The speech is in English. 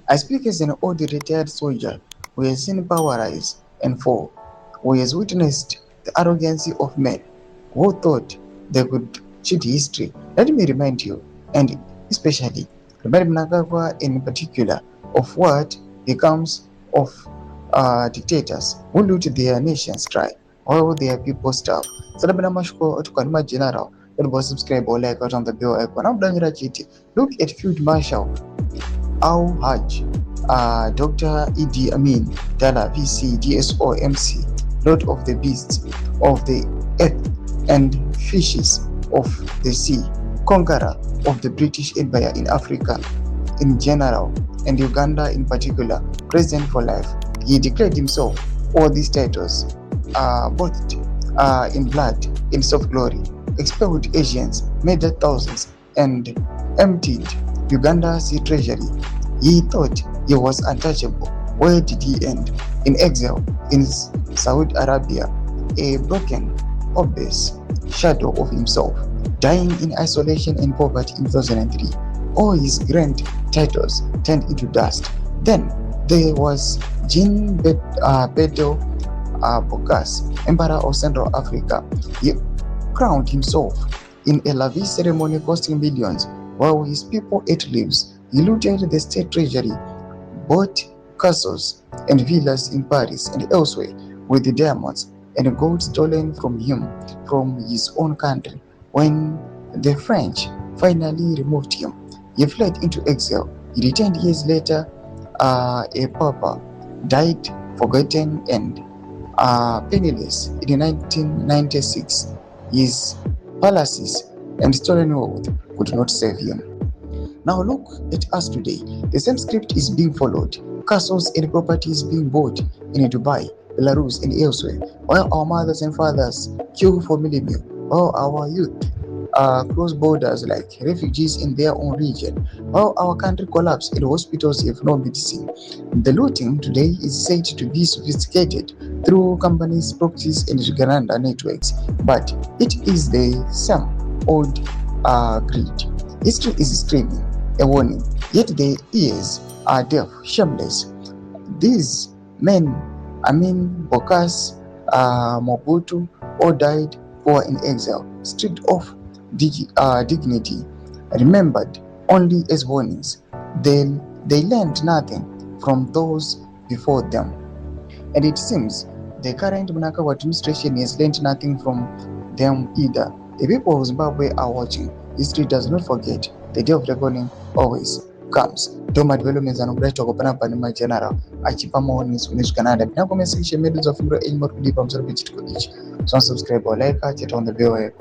I speak as an old retired soldier who has seen power rise and fall, who has witnessed the arrogancy of men who thought they could cheat history. Let me remind you, and especially remind Mnangagwa in particular, of what becomes of dictators who loot their nations dry while their people starve. Salabana Mashko Otukanuma General, that was subscribe or like out on the bell icon. I'm Daniel Chiti. Look at Field Marshal Al-Hajj, Dr. Idi Amin Dala, VC, DSO, MC, Lord of the beasts of the earth and fishes of the sea, conqueror of the British Empire in Africa in general and Uganda in particular, president for life. He declared himself all these titles, both in blood, in soft glory, expelled Asians, murdered thousands, and emptied Uganda's treasury. He thought he was untouchable. Where did he end? In exile in Saudi Arabia, a broken, obvious shadow of himself, dying in isolation and poverty in 2003. All his grand titles turned into dust. Then there was Jean Bedel Bokassa, Emperor of Central Africa. He crowned himself in a lavish ceremony costing millions, while his people ate leaves. He looted the state treasury, bought castles and villas in Paris and elsewhere with the diamonds and gold stolen from him from his own country. When the French finally removed him, he fled into exile. He returned years later, a pauper, died forgotten and penniless in 1996. His palaces and stolen wealth could not save him. Now look at us today. The same script is being followed. Castles and properties being bought in Dubai, Belarus, and elsewhere, while our mothers and fathers queue for millennium, while our youth close borders like refugees in their own region, while our country collapse and hospitals have no medicine. The looting today is said to be sophisticated through companies, proxies, and Uganda networks, but it is the same old greed. History is screaming a warning, yet their ears are deaf, shameless. These men, Bokassa, Mobutu, all died poor in exile, stripped of dignity, remembered only as warnings. They learned nothing from those before them. And it seems the current Mnangagwa administration has learned nothing from them either. The people of Zimbabwe are watching. History does not forget. The day of reckoning always comes. Doma developments and great kupana panema general achipa warnings when Canada. Now comment section medals of February 8 more to deep. I'm sorry, so subscribe or like it on the bell.